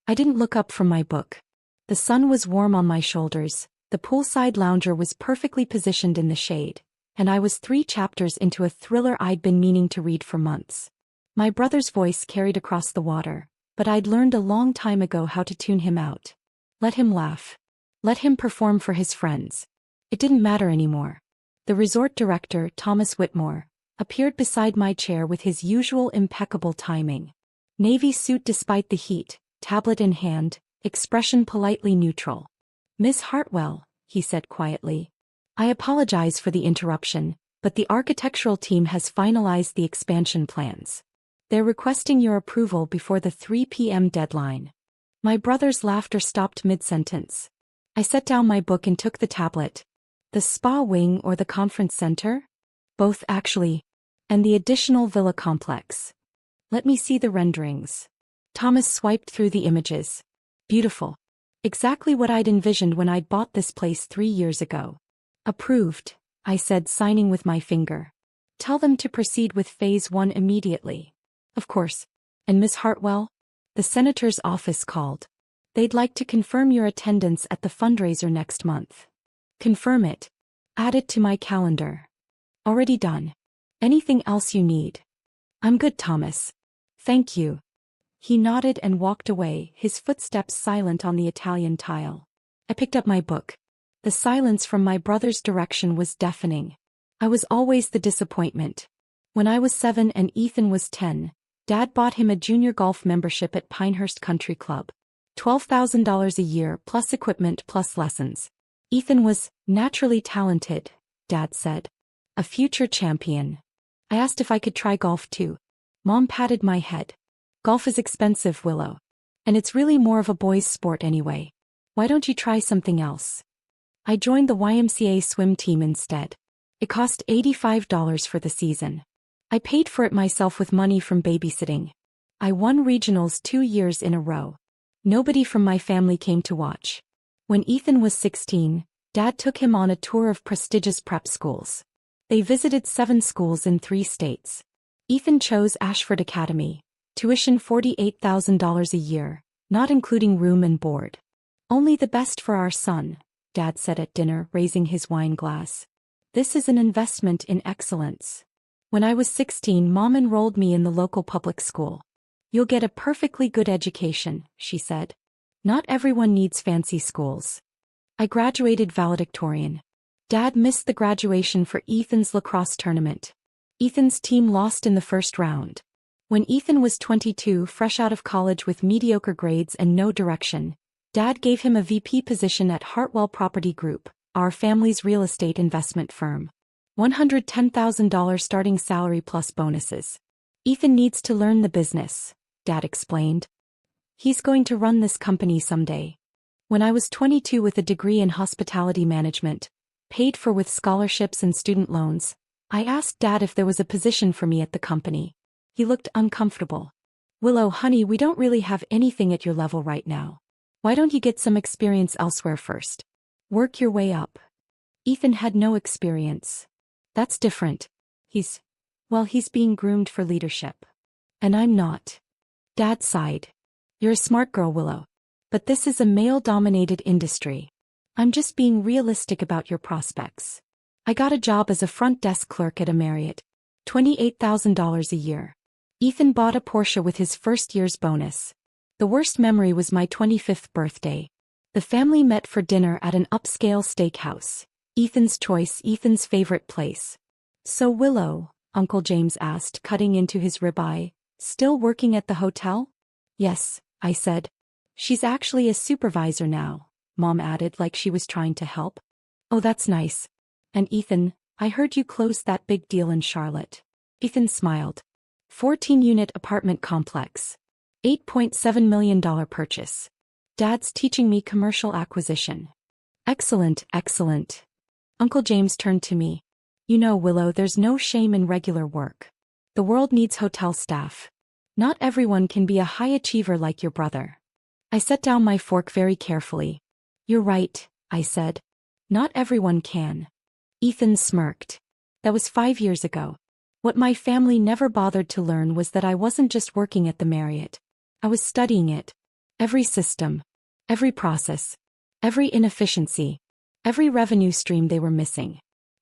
I didn't look up from my book. The sun was warm on my shoulders, the poolside lounger was perfectly positioned in the shade, and I was 3 chapters into a thriller I'd been meaning to read for months. My brother's voice carried across the water, but I'd learned a long time ago how to tune him out. Let him laugh. Let him perform for his friends. It didn't matter anymore. The resort director, Thomas Whitmore, appeared beside my chair with his usual impeccable timing. Navy suit despite the heat, tablet in hand, expression politely neutral. "Miss Hartwell," he said quietly. "I apologize for the interruption, but the architectural team has finalized the expansion plans. They're requesting your approval before the 3 p.m. deadline." My brother's laughter stopped mid-sentence. I set down my book and took the tablet. "The spa wing or the conference center?" "Both actually. And the additional villa complex." "Let me see the renderings." Thomas swiped through the images. "Beautiful. Exactly what I'd envisioned when I'd bought this place 3 years ago." "Approved," I said, signing with my finger. "Tell them to proceed with Phase 1 immediately." "Of course. And Miss Hartwell?" "The senator's office called. They'd like to confirm your attendance at the fundraiser next month." "Confirm it. Add it to my calendar." "Already done. Anything else you need?" "I'm good, Thomas. Thank you." He nodded and walked away, his footsteps silent on the Italian tile. I picked up my book. The silence from my brother's direction was deafening. I was always the disappointment. When I was 7 and Ethan was 10, Dad bought him a junior golf membership at Pinehurst Country Club. $12,000 a year plus equipment plus lessons. Ethan was naturally talented, Dad said. A future champion. I asked if I could try golf too. Mom patted my head. "Golf is expensive, Willow. And it's really more of a boy's sport anyway. Why don't you try something else?" I joined the YMCA swim team instead. It cost $85 for the season. I paid for it myself with money from babysitting. I won regionals 2 years in a row. Nobody from my family came to watch. When Ethan was 16, Dad took him on a tour of prestigious prep schools. They visited 7 schools in 3 states. Ethan chose Ashford Academy. Tuition $48,000 a year, not including room and board. "Only the best for our son," Dad said at dinner, raising his wine glass. "This is an investment in excellence." When I was 16, Mom enrolled me in the local public school. "You'll get a perfectly good education," she said. "Not everyone needs fancy schools." I graduated valedictorian. Dad missed the graduation for Ethan's lacrosse tournament. Ethan's team lost in the first round. When Ethan was 22, fresh out of college with mediocre grades and no direction, Dad gave him a VP position at Hartwell Property Group, our family's real estate investment firm. $110,000 starting salary plus bonuses. "Ethan needs to learn the business," Dad explained. "He's going to run this company someday." When I was 22 with a degree in hospitality management, paid for with scholarships and student loans, I asked Dad if there was a position for me at the company. He looked uncomfortable. "Willow, honey, we don't really have anything at your level right now. Why don't you get some experience elsewhere first? Work your way up." Ethan had no experience. "That's different. He's being groomed for leadership. And I'm not." Dad sighed. "You're a smart girl, Willow. But this is a male-dominated industry. I'm just being realistic about your prospects." I got a job as a front desk clerk at a Marriott. $28,000 a year. Ethan bought a Porsche with his first year's bonus. The worst memory was my 25th birthday. The family met for dinner at an upscale steakhouse. Ethan's choice, Ethan's favorite place. "So Willow," Uncle James asked, cutting into his ribeye, "still working at the hotel?" "Yes," I said. "She's actually a supervisor now," Mom added like she was trying to help. "Oh, that's nice. And Ethan, I heard you closed that big deal in Charlotte." Ethan smiled. 14-unit apartment complex. $8.7 million purchase. Dad's teaching me commercial acquisition. Excellent, excellent. Uncle James turned to me. "You know, Willow, there's no shame in regular work. The world needs hotel staff. Not everyone can be a high achiever like your brother." I set down my fork very carefully. "You're right," I said. "Not everyone can." Ethan smirked. That was 5 years ago. What my family never bothered to learn was that I wasn't just working at the Marriott. I was studying it. Every system. Every process. Every inefficiency. Every revenue stream they were missing.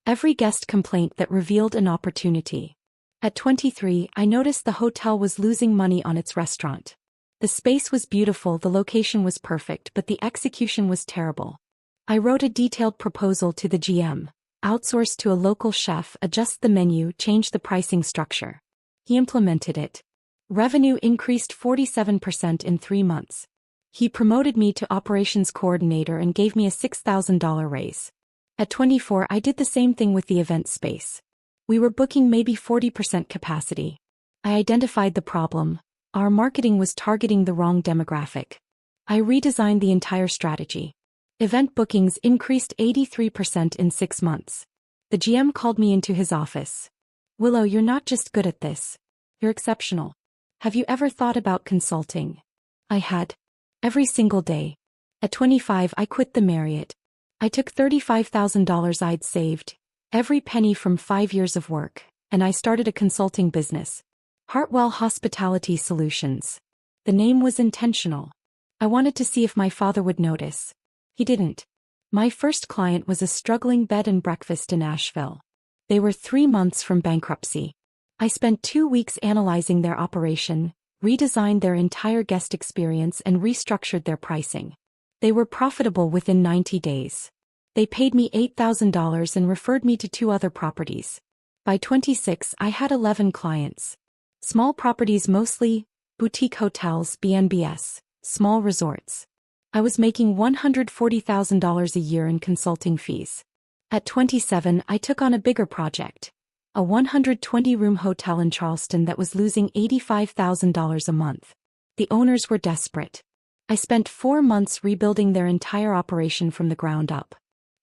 Every guest complaint that revealed an opportunity. At 23, I noticed the hotel was losing money on its restaurant. The space was beautiful, the location was perfect, but the execution was terrible. I wrote a detailed proposal to the GM, outsourced to a local chef, adjust the menu, change the pricing structure. He implemented it. Revenue increased 47% in 3 months. He promoted me to operations coordinator and gave me a $6,000 raise. At 24, I did the same thing with the event space. We were booking maybe 40% capacity. I identified the problem. Our marketing was targeting the wrong demographic. I redesigned the entire strategy. Event bookings increased 83% in 6 months. The GM called me into his office. "Willow, you're not just good at this. You're exceptional. Have you ever thought about consulting?" I had. Every single day. At 25, I quit the Marriott. I took $35,000 I'd saved, every penny from 5 years of work, and I started a consulting business. Hartwell Hospitality Solutions. The name was intentional. I wanted to see if my father would notice. He didn't. My first client was a struggling bed and breakfast in Asheville. They were 3 months from bankruptcy. I spent 2 weeks analyzing their operation, redesigned their entire guest experience, and restructured their pricing. They were profitable within 90 days. They paid me $8,000 and referred me to 2 other properties. By 26, I had 11 clients. Small properties mostly, boutique hotels, B&Bs, small resorts. I was making $140,000 a year in consulting fees. At 27, I took on a bigger project. A 120-room hotel in Charleston that was losing $85,000 a month. The owners were desperate. I spent 4 months rebuilding their entire operation from the ground up.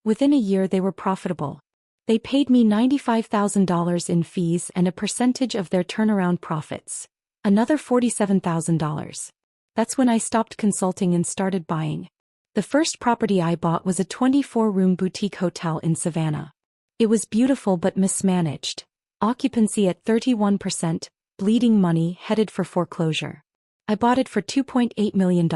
Within a year they were profitable. They paid me $95,000 in fees and a percentage of their turnaround profits. Another $47,000. That's when I stopped consulting and started buying. The first property I bought was a 24-room boutique hotel in Savannah. It was beautiful but mismanaged. Occupancy at 31%, bleeding money, headed for foreclosure. I bought it for $2.8 million.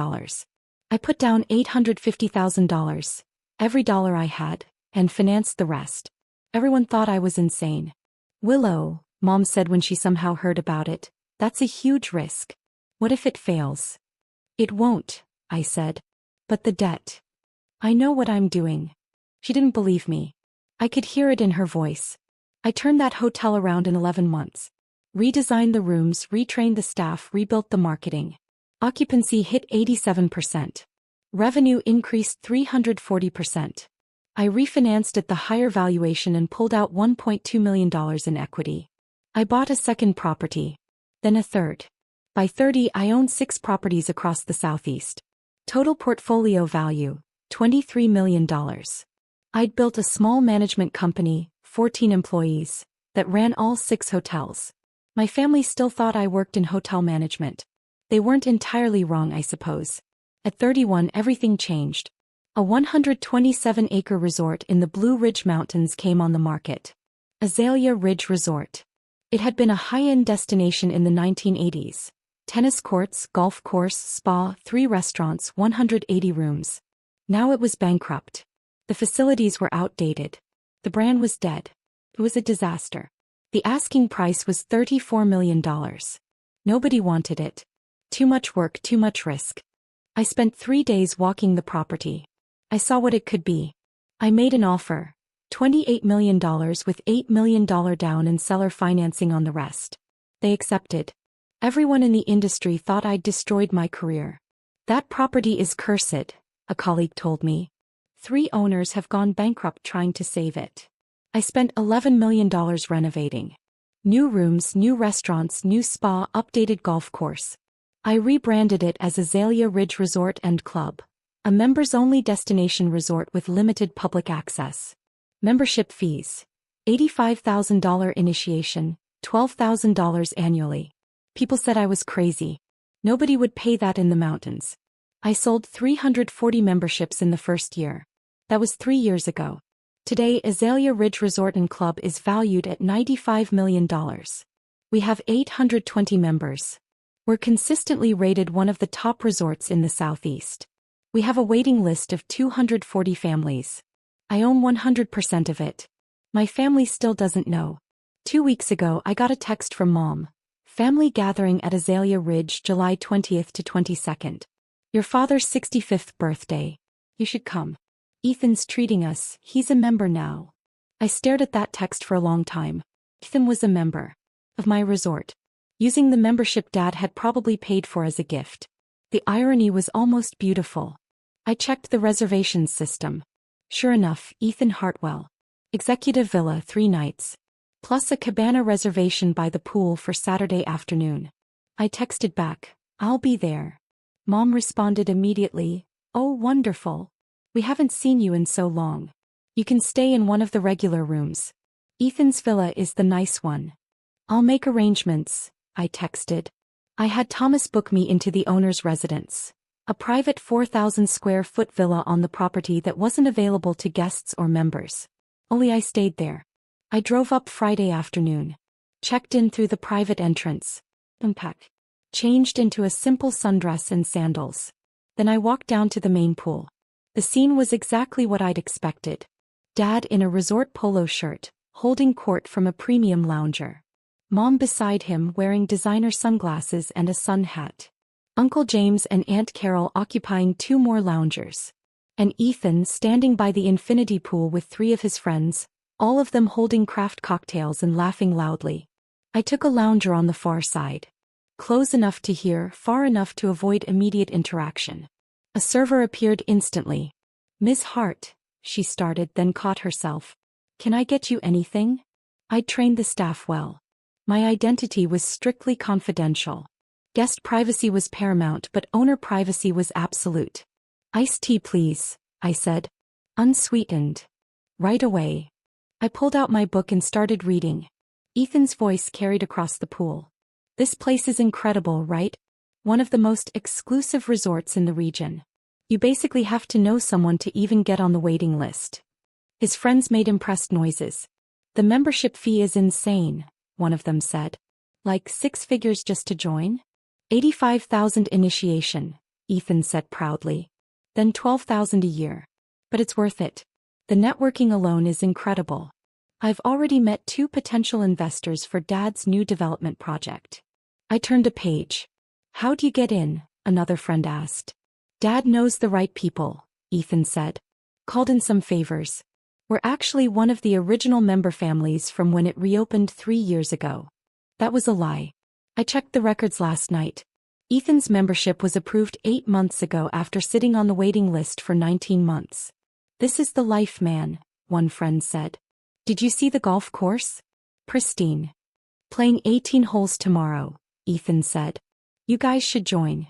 I put down $850,000, every dollar I had, and financed the rest. Everyone thought I was insane. "Willow," Mom said when she somehow heard about it, "that's a huge risk. What if it fails?" "It won't," I said. "But the debt. I know what I'm doing." She didn't believe me. I could hear it in her voice. I turned that hotel around in 11 months. Redesigned the rooms, retrained the staff, rebuilt the marketing. Occupancy hit 87%. Revenue increased 340%. I refinanced at the higher valuation and pulled out $1.2 million in equity. I bought a second property. Then a third. By 30, I owned 6 properties across the Southeast. Total portfolio value, $23 million. I'd built a small management company, 14 employees, that ran all 6 hotels. My family still thought I worked in hotel management. They weren't entirely wrong, I suppose. At 31, everything changed. A 127-acre resort in the Blue Ridge Mountains came on the market. Azalea Ridge Resort. It had been a high-end destination in the 1980s. Tennis courts, golf course, spa, 3 restaurants, 180 rooms. Now it was bankrupt. The facilities were outdated. The brand was dead. It was a disaster. The asking price was $34 million. Nobody wanted it. Too much work, too much risk. I spent 3 days walking the property. I saw what it could be. I made an offer. $28 million with $8 million down and seller financing on the rest. They accepted. Everyone in the industry thought I'd destroyed my career. "That property is cursed," a colleague told me. 3 owners have gone bankrupt trying to save it. I spent $11 million renovating. New rooms, new restaurants, new spa, updated golf course. I rebranded it as Azalea Ridge Resort and Club, a members-only destination resort with limited public access. Membership fees. $85,000 initiation, $12,000 annually. People said I was crazy. Nobody would pay that in the mountains. I sold 340 memberships in the first year. That was 3 years ago. Today, Azalea Ridge Resort and Club is valued at $95 million. We have 820 members. We're consistently rated one of the top resorts in the Southeast. We have a waiting list of 240 families. I own 100% of it. My family still doesn't know. 2 weeks ago I got a text from Mom. Family gathering at Azalea Ridge July 20th to 22nd. Your father's 65th birthday. You should come. Ethan's treating us, he's a member now. I stared at that text for a long time. Ethan was a member of my resort, using the membership Dad had probably paid for as a gift. The irony was almost beautiful. I checked the reservations system. Sure enough, Ethan Hartwell. Executive Villa 3 nights. Plus a cabana reservation by the pool for Saturday afternoon. I texted back, I'll be there. Mom responded immediately, oh wonderful. We haven't seen you in so long. You can stay in one of the regular rooms. Ethan's villa is the nice one. I'll make arrangements, I texted. I had Thomas book me into the owner's residence. A private 4,000 square foot villa on the property that wasn't available to guests or members. Only I stayed there. I drove up Friday afternoon. Checked in through the private entrance. Unpacked. Changed into a simple sundress and sandals. Then I walked down to the main pool. The scene was exactly what I'd expected. Dad in a resort polo shirt, holding court from a premium lounger. Mom beside him wearing designer sunglasses and a sun hat. Uncle James and Aunt Carol occupying 2 more loungers. And Ethan standing by the infinity pool with 3 of his friends, all of them holding craft cocktails and laughing loudly. I took a lounger on the far side. Close enough to hear, far enough to avoid immediate interaction. A server appeared instantly. Miss Hart, she started, then caught herself. Can I get you anything? I'd trained the staff well. My identity was strictly confidential. Guest privacy was paramount, but owner privacy was absolute. Iced tea please, I said. Unsweetened. Right away. I pulled out my book and started reading. Ethan's voice carried across the pool. This place is incredible, right? One of the most exclusive resorts in the region. You basically have to know someone to even get on the waiting list. His friends made impressed noises. The membership fee is insane, one of them said. Like 6 figures just to join? 85,000 initiation, Ethan said proudly. Then 12,000 a year. But it's worth it. The networking alone is incredible. I've already met 2 potential investors for Dad's new development project. I turned a page. How'd you get in? Another friend asked. Dad knows the right people, Ethan said. Called in some favors. We're actually one of the original member families from when it reopened 3 years ago. That was a lie. I checked the records last night. Ethan's membership was approved 8 months ago after sitting on the waiting list for 19 months. This is the life, man, one friend said. Did you see the golf course? Pristine. Playing 18 holes tomorrow, Ethan said. You guys should join.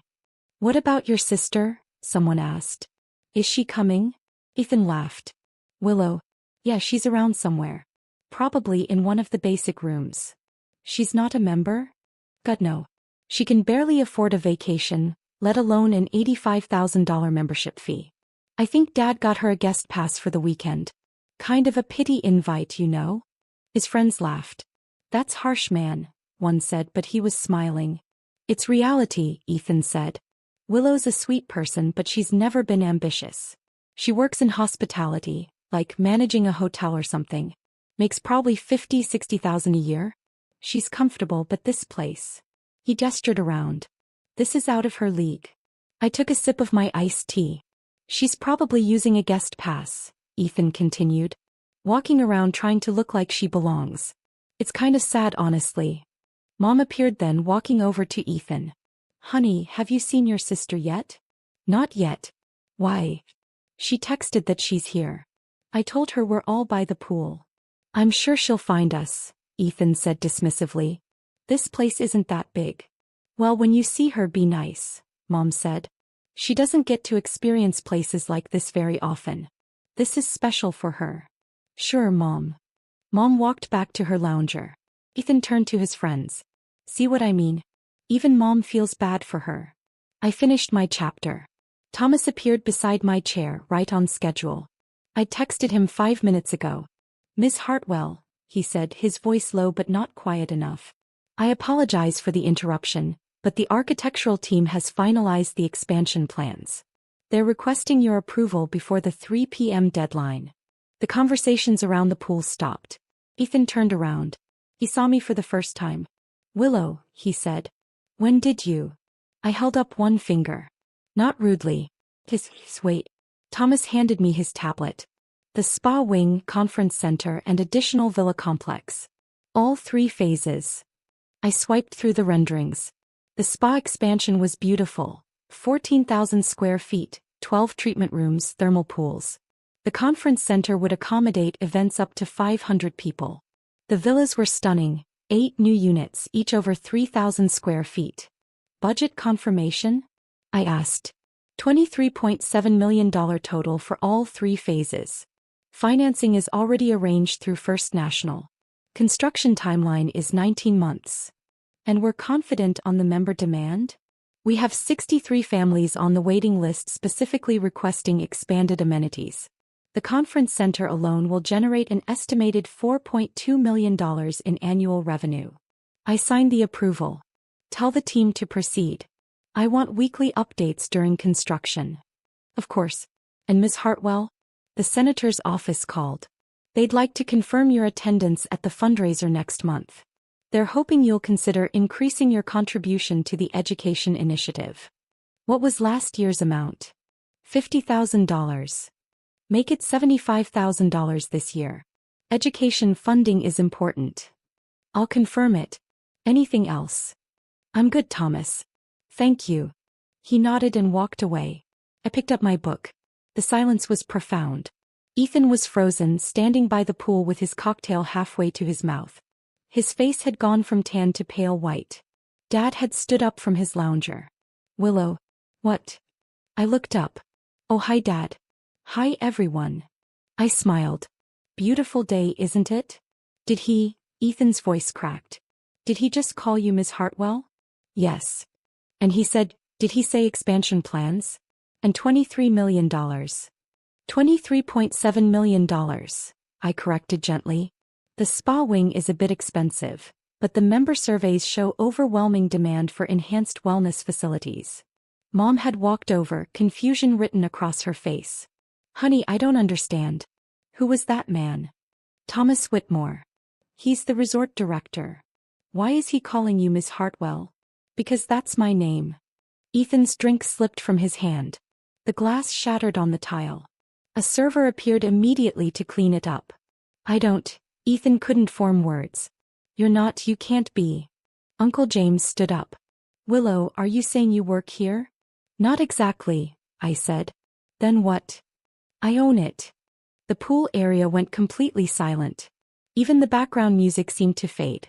What about your sister? Someone asked. Is she coming? Ethan laughed. Willow. Yeah, she's around somewhere. Probably in one of the basic rooms. She's not a member? God no. She can barely afford a vacation, let alone an $85,000 membership fee. I think Dad got her a guest pass for the weekend. Kind of a pity invite, you know? His friends laughed. That's harsh, man, one said, but he was smiling. It's reality, Ethan said. Willow's a sweet person, but she's never been ambitious. She works in hospitality, like managing a hotel or something. Makes probably $50,000-$60,000 a year. She's comfortable, but this place. He gestured around. This is out of her league. I took a sip of my iced tea. She's probably using a guest pass, Ethan continued. Walking around trying to look like she belongs. It's kind of sad, honestly. Mom appeared then, walking over to Ethan. Honey, have you seen your sister yet? Not yet. Why? She texted that she's here. I told her we're all by the pool. I'm sure she'll find us, Ethan said dismissively. This place isn't that big. Well, when you see her, be nice, Mom said. She doesn't get to experience places like this very often. This is special for her. Sure, Mom. Mom walked back to her lounger. Ethan turned to his friends. See what I mean? Even Mom feels bad for her. I finished my chapter. Thomas appeared beside my chair, right on schedule. I texted him 5 minutes ago. Miss Hartwell, he said, his voice low but not quiet enough. I apologize for the interruption. but the architectural team has finalized the expansion plans. They're requesting your approval before the 3 p.m. deadline. The conversations around the pool stopped. Ethan turned around. He saw me for the first time. "Willow," he said. "When did you?" I held up one finger. Not rudely. Wait. Thomas handed me his tablet. The spa wing, conference center, and additional villa complex. All 3 phases. I swiped through the renderings. The spa expansion was beautiful. 14,000 square feet, 12 treatment rooms, thermal pools. The conference center would accommodate events up to 500 people. The villas were stunning, 8 new units, each over 3,000 square feet. Budget confirmation? I asked. $23.7 million total for all 3 phases. Financing is already arranged through First National. Construction timeline is 19 months. And we're confident on the member demand? We have 63 families on the waiting list specifically requesting expanded amenities. The conference center alone will generate an estimated $4.2 million in annual revenue. I signed the approval. Tell the team to proceed. I want weekly updates during construction. Of course. And Ms. Hartwell? The senator's office called. They'd like to confirm your attendance at the fundraiser next month. They're hoping you'll consider increasing your contribution to the education initiative. What was last year's amount? $50,000. Make it $75,000 this year. Education funding is important. I'll confirm it. Anything else? I'm good, Thomas. Thank you. He nodded and walked away. I picked up my book. The silence was profound. Ethan was frozen, standing by the pool with his cocktail halfway to his mouth. His face had gone from tan to pale white. Dad had stood up from his lounger. "Willow." "What?" I looked up. "Oh, hi, Dad." "Hi, everyone." I smiled. "Beautiful day, isn't it?" "Did he?" Ethan's voice cracked. "Did he just call you Ms. Hartwell?" "Yes." "And he said, did he say expansion plans?" "And $23 million. $23.7 million, I corrected gently. The spa wing is a bit expensive, but the member surveys show overwhelming demand for enhanced wellness facilities. Mom had walked over, confusion written across her face. "Honey, I don't understand. Who was that man?" "Thomas Whitmore. He's the resort director." "Why is he calling you Miss Hartwell?" "Because that's my name." Ethan's drink slipped from his hand. The glass shattered on the tile. A server appeared immediately to clean it up. Ethan couldn't form words. You can't be." Uncle James stood up. "Willow, are you saying you work here?" "Not exactly," I said. "Then what?" "I own it." The pool area went completely silent. Even the background music seemed to fade.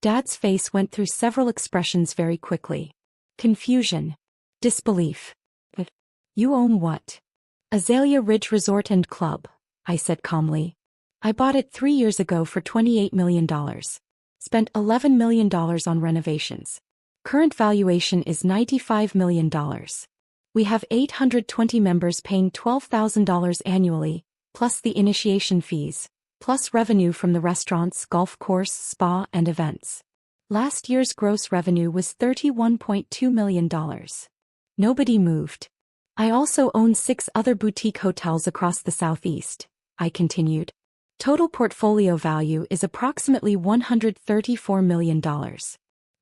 Dad's face went through several expressions very quickly. Confusion. Disbelief. "But you own what?" "Azalea Ridge Resort and Club," I said calmly. "I bought it 3 years ago for $28 million. Spent $11 million on renovations. Current valuation is $95 million. We have 820 members paying $12,000 annually, plus the initiation fees, plus revenue from the restaurants, golf course, spa, and events. Last year's gross revenue was $31.2 million. Nobody moved. I also own 6 other boutique hotels across the Southeast," I continued. Total portfolio value is approximately $134 million.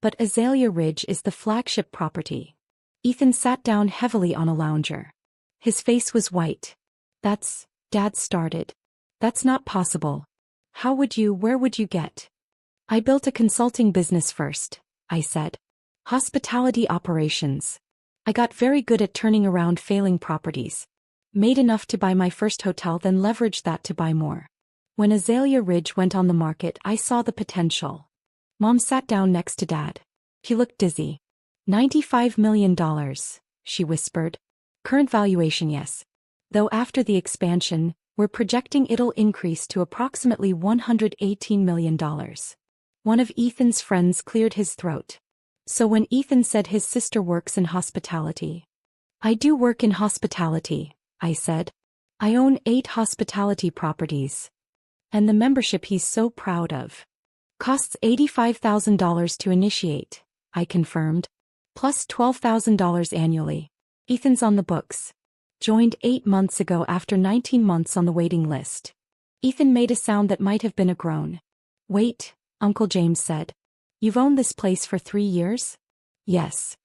But Azalea Ridge is the flagship property. Ethan sat down heavily on a lounger. His face was white. Dad started. "That's not possible. Where would you get?" "I built a consulting business first," I said. "Hospitality operations. I got very good at turning around failing properties. Made enough to buy my first hotel, then leveraged that to buy more. When Azalea Ridge went on the market, I saw the potential." Mom sat down next to Dad. He looked dizzy. $95 million, she whispered. "Current valuation, yes. Though after the expansion, we're projecting it'll increase to approximately $118 million. One of Ethan's friends cleared his throat. "So when Ethan said his sister works in hospitality." "I do work in hospitality," I said. "I own 8 hospitality properties. And the membership he's so proud of. Costs $85,000 to initiate," I confirmed. plus $12,000 annually. Ethan's on the books. Joined 8 months ago after 19 months on the waiting list. Ethan made a sound that might have been a groan. Wait, Uncle James said. You've owned this place for 3 years? Yes.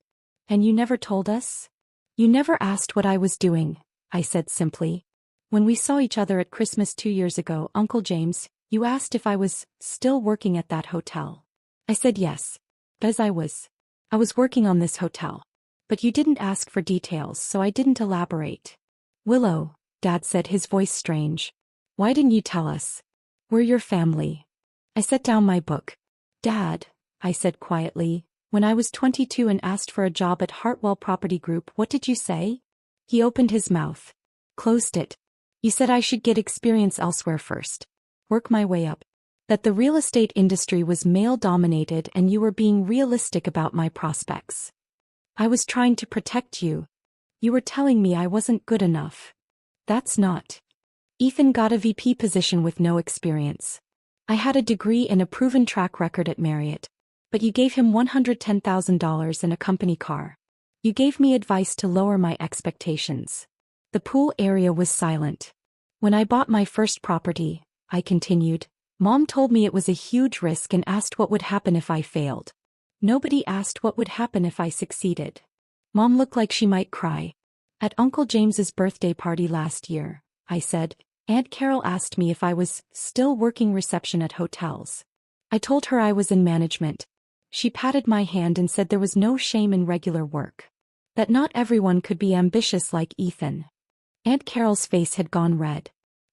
And you never told us? You never asked what I was doing, I said simply. When we saw each other at Christmas 2 years ago, Uncle James, you asked if I was still working at that hotel. I said yes. Because I was working on this hotel. But you didn't ask for details, so I didn't elaborate. Willow, Dad said, his voice strange. Why didn't you tell us? We're your family. I set down my book. Dad, I said quietly, when I was 22 and asked for a job at Hartwell Property Group, what did you say? He opened his mouth. Closed it. You said I should get experience elsewhere first. Work my way up. That the real estate industry was male-dominated and you were being realistic about my prospects. I was trying to protect you. You were telling me I wasn't good enough. That's not. Ethan got a VP position with no experience. I had a degree and a proven track record at Marriott. But you gave him $110,000 and a company car. You gave me advice to lower my expectations. The pool area was silent. When I bought my first property, I continued, Mom told me it was a huge risk and asked what would happen if I failed. Nobody asked what would happen if I succeeded. Mom looked like she might cry. At Uncle James's birthday party last year, I said, Aunt Carol asked me if I was still working reception at hotels. I told her I was in management. She patted my hand and said there was no shame in regular work. That not everyone could be ambitious like Ethan. Aunt Carol's face had gone red.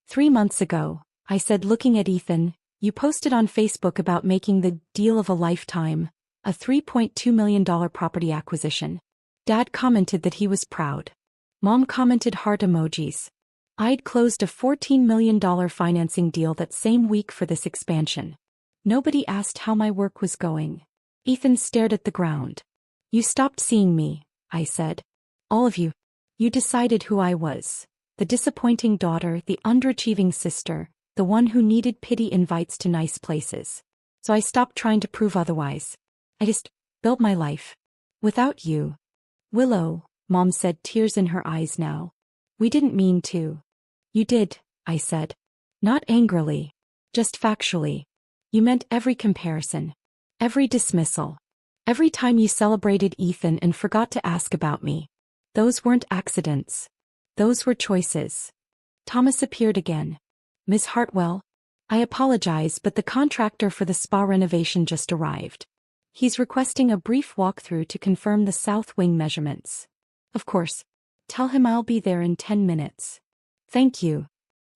3 months ago, I said, looking at Ethan, you posted on Facebook about making the deal of a lifetime, a $3.2 million property acquisition. Dad commented that he was proud. Mom commented heart emojis. I'd closed a $14 million financing deal that same week for this expansion. Nobody asked how my work was going. Ethan stared at the ground. You stopped seeing me, I said. All of you. You decided who I was. The disappointing daughter, the underachieving sister, the one who needed pity invites to nice places. So I stopped trying to prove otherwise. I just built my life. Without you. Willow, Mom said, tears in her eyes now. We didn't mean to. You did, I said. Not angrily. Just factually. You meant every comparison. Every dismissal. Every time you celebrated Ethan and forgot to ask about me. Those weren't accidents. Those were choices. Thomas appeared again. Miss Hartwell? I apologize, but the contractor for the spa renovation just arrived. He's requesting a brief walkthrough to confirm the south wing measurements. Of course. Tell him I'll be there in 10 minutes. Thank you.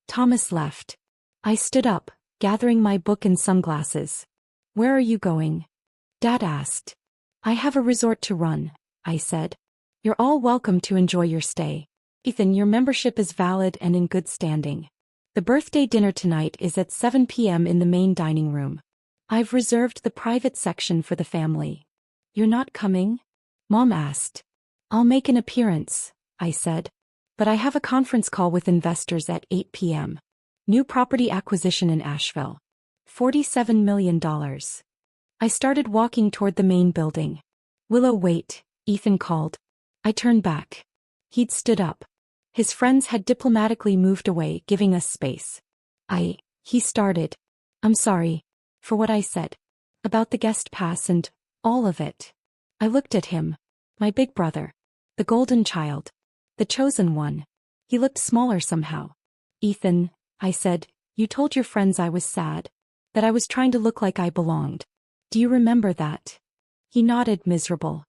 Thomas left. I stood up, gathering my book and sunglasses. Where are you going? Dad asked. I have a resort to run, I said. You're all welcome to enjoy your stay. Ethan, your membership is valid and in good standing. The birthday dinner tonight is at 7 p.m. in the main dining room. I've reserved the private section for the family. You're not coming? Mom asked. I'll make an appearance, I said. But I have a conference call with investors at 8 p.m. New property acquisition in Asheville. $47 million. I started walking toward the main building. Willow, wait, Ethan called. I turned back. He'd stood up. His friends had diplomatically moved away, giving us space. He started. I'm sorry. For what I said. About the guest pass and all of it. I looked at him. My big brother. The golden child. The chosen one. He looked smaller somehow. Ethan, I said, you told your friends I was sad. That I was trying to look like I belonged. Do you remember that? He nodded, miserable.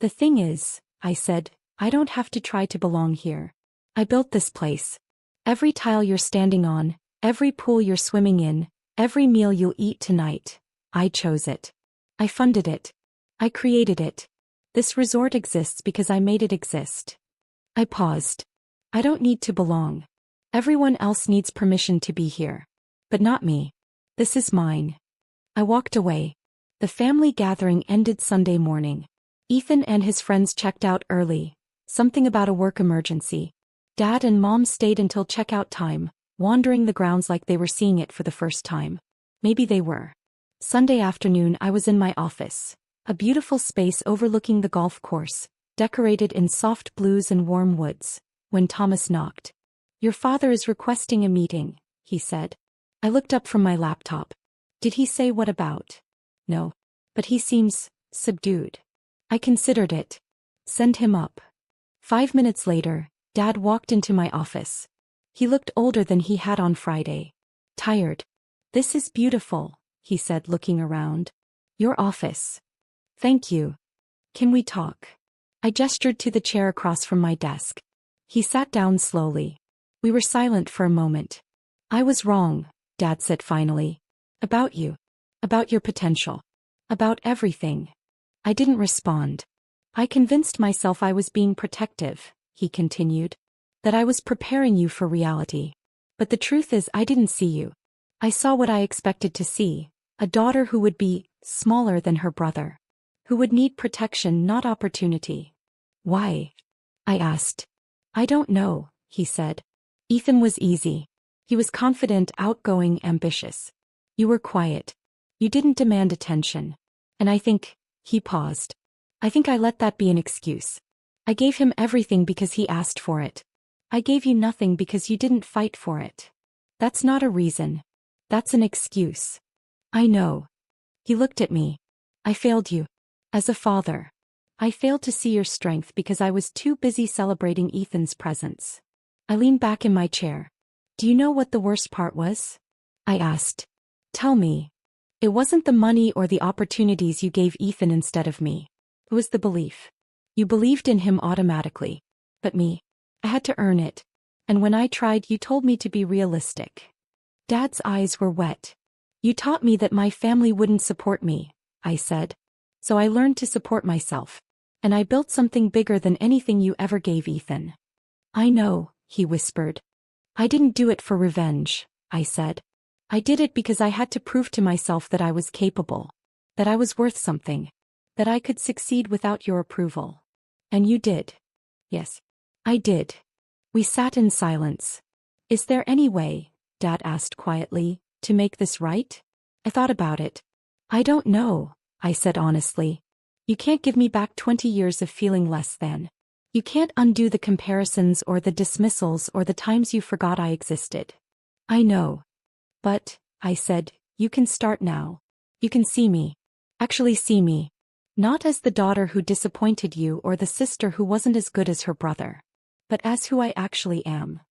The thing is, I said, I don't have to try to belong here. I built this place. Every tile you're standing on, every pool you're swimming in, every meal you'll eat tonight, I chose it. I funded it. I created it. This resort exists because I made it exist. I paused. I don't need to belong. Everyone else needs permission to be here. But not me. This is mine. I walked away. The family gathering ended Sunday morning. Ethan and his friends checked out early. Something about a work emergency. Dad and Mom stayed until checkout time, wandering the grounds like they were seeing it for the first time. Maybe they were. Sunday afternoon I was in my office. A beautiful space overlooking the golf course, decorated in soft blues and warm woods, when Thomas knocked. "Your father is requesting a meeting," he said. I looked up from my laptop. Did he say what about? No. But he seems subdued. I considered it. Send him up. 5 minutes later, Dad walked into my office. He looked older than he had on Friday. Tired. "This is beautiful," he said, looking around. "Your office." "Thank you. Can we talk?" I gestured to the chair across from my desk. He sat down slowly. We were silent for a moment. "I was wrong," Dad said finally. "About you. About your potential. About everything." I didn't respond. "I convinced myself I was being protective," he continued. "That I was preparing you for reality. But the truth is I didn't see you. I saw what I expected to see, a daughter who would be smaller than her brother. Who would need protection, not opportunity." "Why?" I asked. "I don't know," he said. "Ethan was easy. He was confident, outgoing, ambitious. You were quiet. You didn't demand attention. And I think," he paused. "I think I let that be an excuse. I gave him everything because he asked for it. I gave you nothing because you didn't fight for it. That's not a reason. That's an excuse." "I know." He looked at me. "I failed you. As a father. I failed to see your strength because I was too busy celebrating Ethan's presence." I leaned back in my chair. "Do you know what the worst part was?" I asked. "Tell me." "It wasn't the money or the opportunities you gave Ethan instead of me. It was the belief. You believed in him automatically. But me, I had to earn it. And when I tried, you told me to be realistic." Dad's eyes were wet. "You taught me that my family wouldn't support me," I said. "So I learned to support myself. And I built something bigger than anything you ever gave Ethan." "I know," he whispered. "I didn't do it for revenge," I said. "I did it because I had to prove to myself that I was capable. That I was worth something. That I could succeed without your approval." "And you did." "Yes. I did." We sat in silence. "Is there any way," Dad asked quietly, "to make this right?" I thought about it. "I don't know," I said honestly. "You can't give me back 20 years of feeling less than. You can't undo the comparisons or the dismissals or the times you forgot I existed." "I know. But," I said, "you can start now. You can see me. Actually see me. Not as the daughter who disappointed you or the sister who wasn't as good as her brother. But as who I actually am.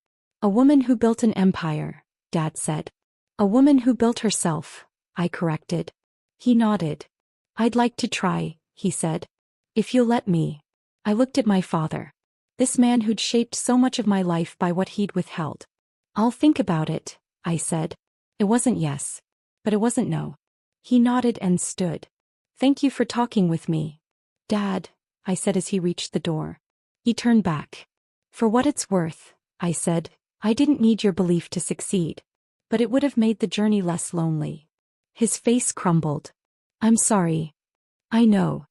A woman who built an empire," Dad said. "A woman who built herself," I corrected. He nodded. "I'd like to try," he said. "If you'll let me." I looked at my father. This man who'd shaped so much of my life by what he'd withheld. "I'll think about it," I said. It wasn't yes. But it wasn't no. He nodded and stood. "Thank you for talking with me." "Dad," I said as he reached the door. He turned back. "For what it's worth," I said, "I didn't need your belief to succeed. But it would have made the journey less lonely." His face crumbled. "I'm sorry." "I know."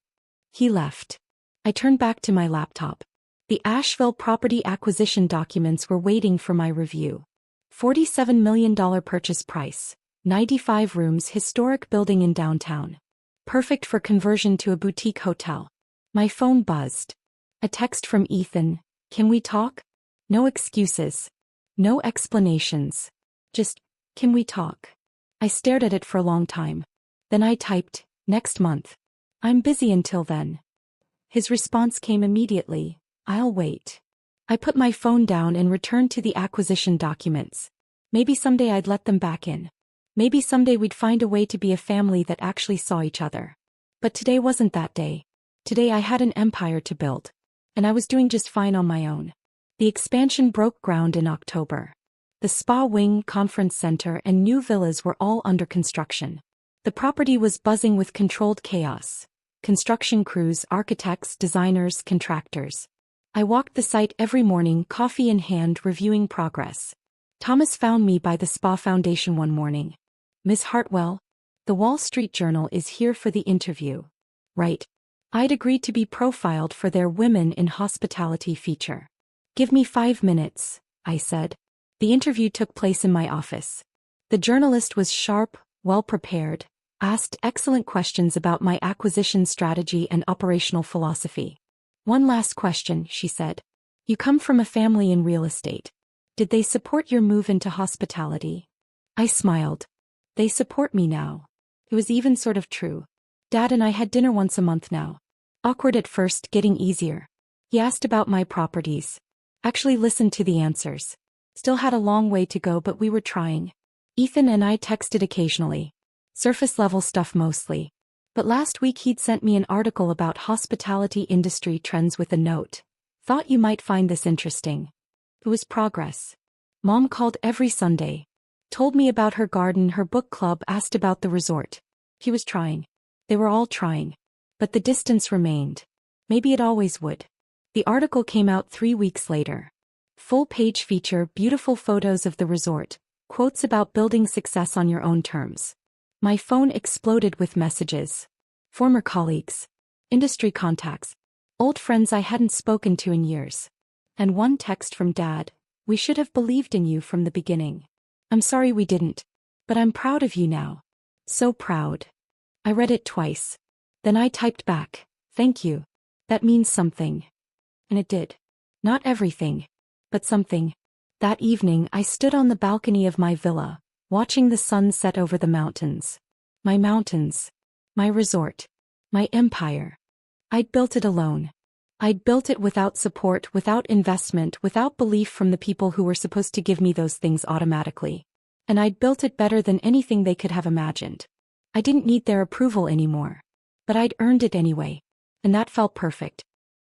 He left. I turned back to my laptop. The Asheville property acquisition documents were waiting for my review. $47 million purchase price. 95 rooms, historic building in downtown. Perfect for conversion to a boutique hotel. My phone buzzed. A text from Ethan. "Can we talk?" No excuses. No explanations. Just, "Can we talk?" I stared at it for a long time. Then I typed, "Next month. I'm busy until then." His response came immediately, "I'll wait." I put my phone down and returned to the acquisition documents. Maybe someday I'd let them back in. Maybe someday we'd find a way to be a family that actually saw each other. But today wasn't that day. Today I had an empire to build. And I was doing just fine on my own. The expansion broke ground in October. The spa wing, conference center, and new villas were all under construction. The property was buzzing with controlled chaos. Construction crews, architects, designers, contractors. I walked the site every morning, coffee in hand, reviewing progress. Thomas found me by the spa foundation one morning. "Miss Hartwell, the Wall Street Journal is here for the interview." Right. I'd agreed to be profiled for their Women in Hospitality feature. "Give me 5 minutes," I said. The interview took place in my office. The journalist was sharp, well-prepared, Asked excellent questions about my acquisition strategy and operational philosophy. One last question, she said. You come from a family in real estate. Did they support your move into hospitality? I smiled. They support me now. It was even sort of true. Dad and I had dinner once a month now. Awkward at first, getting easier. He asked about my properties. Actually listened to the answers. Still had a long way to go, but we were trying. Ethan and I texted occasionally. Surface level stuff mostly. But last week he'd sent me an article about hospitality industry trends with a note. Thought you might find this interesting. It was progress. Mom called every Sunday. Told me about her garden, her book club, asked about the resort. He was trying. They were all trying. But the distance remained. Maybe it always would. The article came out 3 weeks later. Full-page feature, beautiful photos of the resort, quotes about building success on your own terms. My phone exploded with messages. Former colleagues. Industry contacts. Old friends I hadn't spoken to in years. And one text from Dad. We should have believed in you from the beginning. I'm sorry we didn't. But I'm proud of you now. So proud. I read it twice. Then I typed back, thank you. That means something. And it did. Not everything. But something. That evening I stood on the balcony of my villa, watching the sun set over the mountains. My mountains. My resort. My empire. I'd built it alone. I'd built it without support, without investment, without belief from the people who were supposed to give me those things automatically. And I'd built it better than anything they could have imagined. I didn't need their approval anymore. But I'd earned it anyway. And that felt perfect.